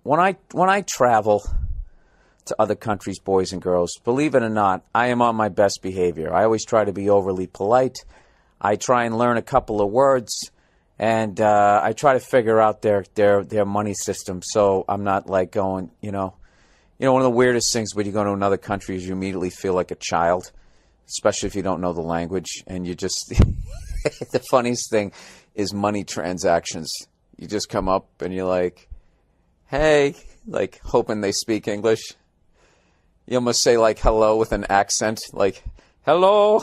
when I travel to other countries, boys and girls, believe it or not, I am on my best behavior. I always try to be overly polite. I try and learn a couple of words, and I try to figure out their money system, so I'm not like going, one of the weirdest things when you go to another country is you immediately feel like a child, especially if you don't know the language, and you just, the funniest thing is money transactions. You just come up and you're like, hey, like hoping they speak English. You almost say like hello with an accent, like, hello.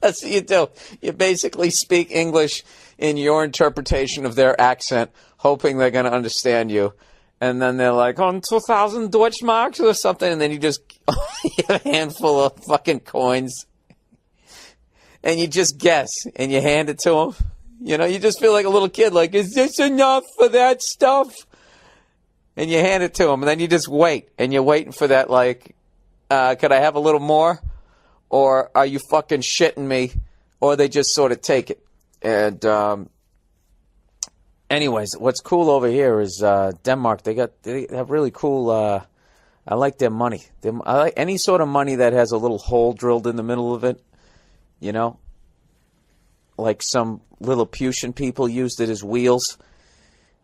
That's what you do. You basically speak English in your interpretation of their accent, hoping they're going to understand you. And then they're like, 2,000 Deutschmarks or something. And then you just get a handful of fucking coins. And you just guess. And you hand it to them. You just feel like a little kid. Like, is this enough for that stuff? And you hand it to them. And then you just wait. And you're waiting for that, like, could I have a little more? Or are you fucking shitting me? Or they just sort of take it. And, anyways, what's cool over here is Denmark. They have really cool. I like their money. I like any sort of money that has a little hole drilled in the middle of it. Like some Lilliputian people used it as wheels,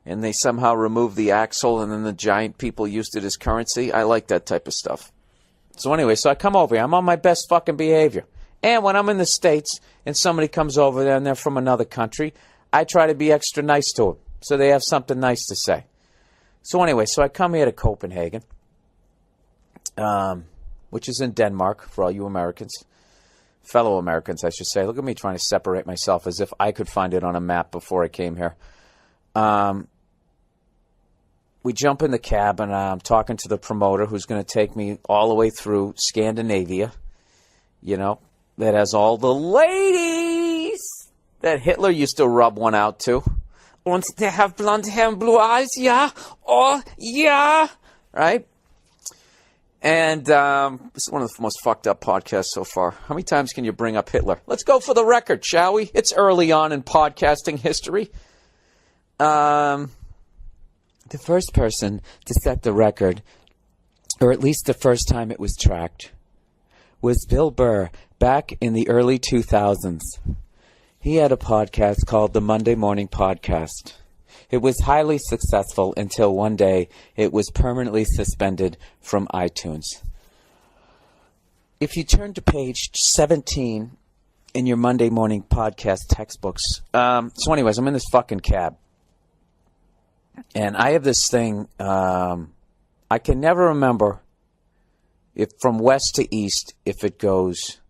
and they somehow removed the axle, and then the giant people used it as currency. I like that type of stuff. So anyway, so I come over here. I'm on my best fucking behavior. And when I'm in the States and somebody comes over there and they're from another country, I try to be extra nice to them so they have something nice to say. So anyway, so I come here to Copenhagen, which is in Denmark for all you Americans. Fellow Americans, I should say. Look at me trying to separate myself as if I could find it on a map before I came here. We jump in the cab, and I'm talking to the promoter who's going to take me all the way through Scandinavia, that has all the ladies that Hitler used to rub one out to. Und they have blonde hair and blue eyes, yeah? Oh, yeah! Right? And this is one of the most fucked up podcasts so far. How many times can you bring up Hitler? Let's go for the record, shall we? It's early on in podcasting history. The first person to set the record, or at least the first time it was tracked, was Bill Burr back in the early 2000s. He had a podcast called the Monday Morning Podcast. It was highly successful until one day it was permanently suspended from iTunes. If you turn to page 17 in your Monday Morning Podcast textbooks. So anyways, I'm in this fucking cab. And I have this thing, I can never remember if from west to east, if it goes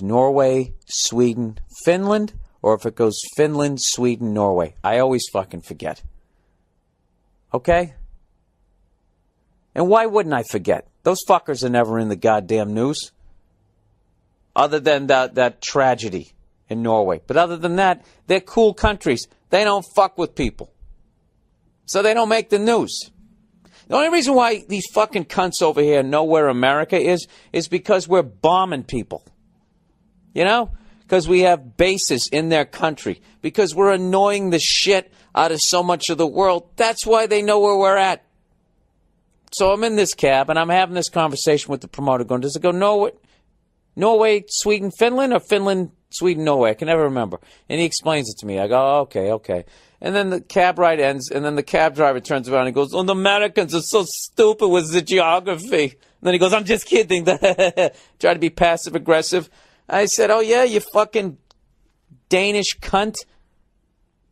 Norway, Sweden, Finland, or if it goes Finland, Sweden, Norway. I always fucking forget. Okay? And why wouldn't I forget? Those fuckers are never in the goddamn news. Other than that tragedy in Norway. But other than that, they're cool countries. They don't fuck with people. So they don't make the news. The only reason why these fucking cunts over here know where America is because we're bombing people. Because we have bases in their country. Because we're annoying the shit out of so much of the world. That's why they know where we're at. So I'm in this cab, and I'm having this conversation with the promoter going, does it go Norway, Sweden, Finland, or Finland, Sweden, Norway? I can never remember. And he explains it to me. I go, oh, okay. And then the cab ride ends, and then the cab driver turns around and goes, the Americans are so stupid with the geography. And then he goes, I'm just kidding. Try to be passive-aggressive. I said, oh, yeah, you fucking Danish cunt.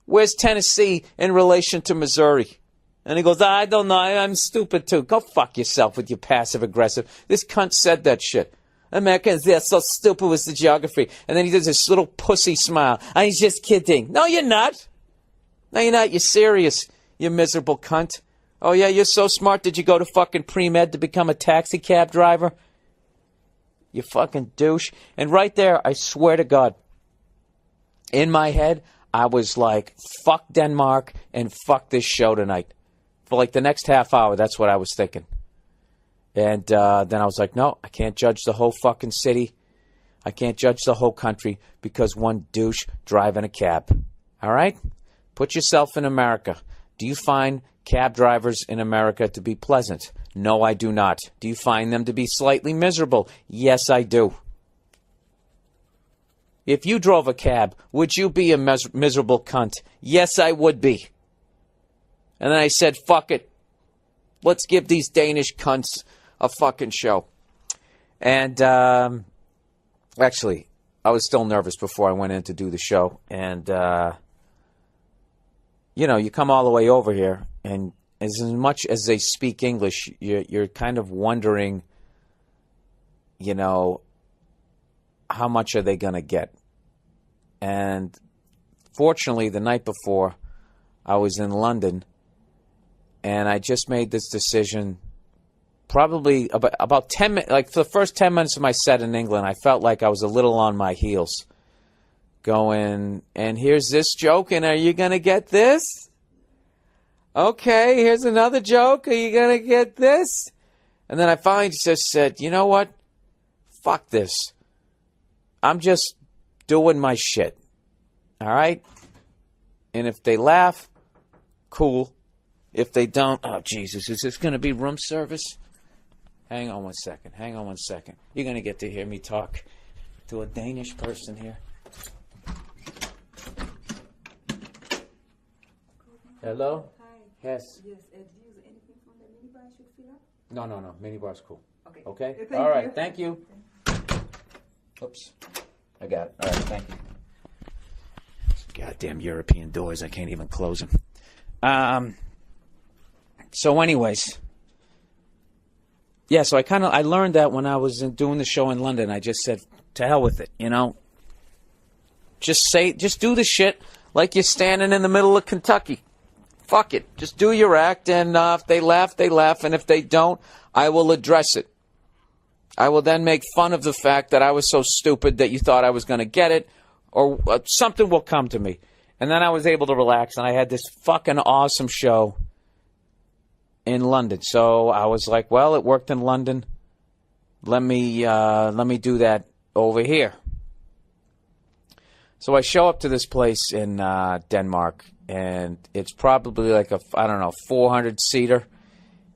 Where's Tennessee in relation to Missouri? And he goes, I don't know. I'm stupid, too. Go fuck yourself with your passive-aggressive. This cunt said that shit. Americans, they're so stupid with the geography. And then he does this little pussy smile. I'm just kidding. No, you're not. No, you're not. You're serious, you miserable cunt. Oh, yeah, you're so smart. Did you go to fucking pre-med to become a taxi cab driver? You fucking douche. And right there, I swear to God, in my head, I was like, fuck Denmark and fuck this show tonight. For like the next half hour, that's what I was thinking. And then I was like, no, I can't judge the whole fucking city. I can't judge the whole country because one douche driving a cab. All right? Put yourself in America. Do you find cab drivers in America to be pleasant? No, I do not. Do you find them to be slightly miserable? Yes, I do. If you drove a cab, would you be a miserable cunt? Yes, I would be. And then I said, fuck it. Let's give these Danish cunts a fucking show. And actually, I was still nervous before I went in to do the show. And, you come all the way over here, and as much as they speak English, you're kind of wondering, how much are they going to get? And fortunately, the night before, I was in London, and I just made this decision probably about 10 minutes, like for the first 10 minutes of my set in England, I felt like I was a little on my heels. Going, and here's this joke, and are you going to get this? Okay, here's another joke. Are you going to get this? And then I finally just said, you know what? Fuck this. I'm just doing my shit. All right? And if they laugh, cool. If they don't, oh, Jesus, is this going to be room service? Hang on one second. You're going to get to hear me talk to a Danish person here. Hello? Hi. Yes. Yes. Do you use anything from the minibar I should fill up? No. Minibar's cool. Okay. Okay? All right. Thank you. Oops. I got it. All right. Thank you. Goddamn European doors. I can't even close them. So anyways. Yeah, so I learned that when I was doing the show in London. I just said, to hell with it, Just do the shit like you're standing in the middle of Kentucky. Fuck it. Just do your act, and if they laugh, they laugh, and if they don't, I will address it. I will then make fun of the fact that I was so stupid that you thought I was going to get it, or something will come to me. And then I was able to relax, and I had this fucking awesome show in London. So I was like, well, it worked in London. Let me do that over here. So I show up to this place in Denmark, and it's probably like 400-seater.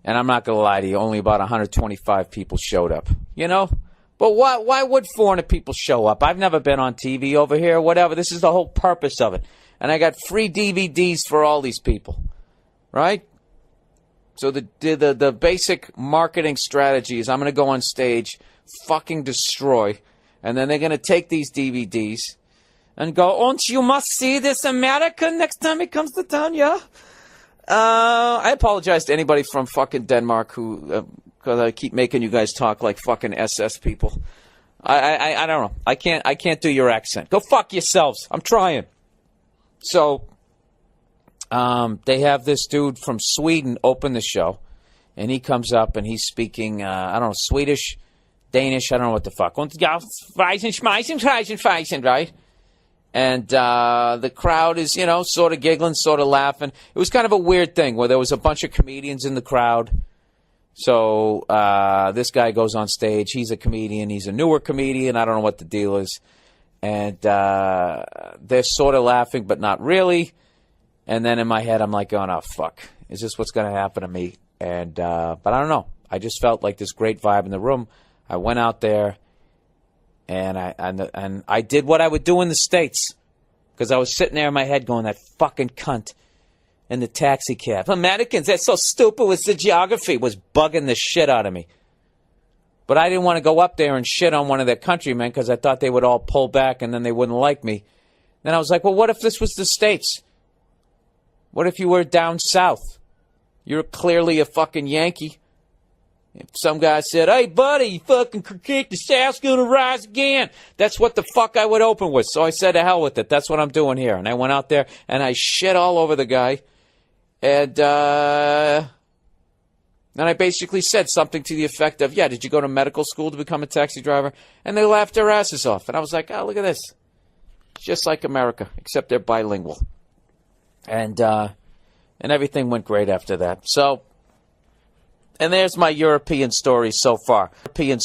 And I'm not going to lie to you, only about 125 people showed up. But why would 400 people show up? I've never been on TV over here, whatever. This is the whole purpose of it. And I got free DVDs for all these people, right? So the basic marketing strategy is I'm going to go on stage, fucking destroy, and then they're going to take these DVDs and go, "Und you must see this America next time it comes to town, yeah?" I apologize to anybody from fucking Denmark who, because I keep making you guys talk like fucking SS people. I don't know. I can't do your accent. Go fuck yourselves. I'm trying. So, they have this dude from Sweden open the show, and he comes up and he's speaking, Swedish, Danish, I don't know what the fuck. Right? And the crowd is, sort of giggling, sort of laughing. It was kind of a weird thing where there was a bunch of comedians in the crowd. So this guy goes on stage. He's a comedian. He's a newer comedian. I don't know what the deal is. And they're sort of laughing, but not really. And then in my head, I'm like, oh, no, fuck. Is this what's going to happen to me? And but I don't know. I just felt like this great vibe in the room. I went out there. And I did what I would do in the States, because I was sitting there in my head going, that fucking cunt in the taxi cab. Americans, that's so stupid with the geography, was bugging the shit out of me. But I didn't want to go up there and shit on one of their countrymen, because I thought they would all pull back and then they wouldn't like me. Then I was like, well, what if this was the States? What if you were down south? You're clearly a fucking Yankee. If some guy said, hey, buddy, you fucking critique, the South's going to rise again. That's what the fuck I would open with. So I said, to hell with it. That's what I'm doing here. And I went out there and I shit all over the guy. And I basically said something to the effect of, yeah, did you go to medical school to become a taxi driver? And they laughed their asses off. And I was like, oh, look at this. It's just like America, except they're bilingual. And everything went great after that. So, and there's my European story so far. European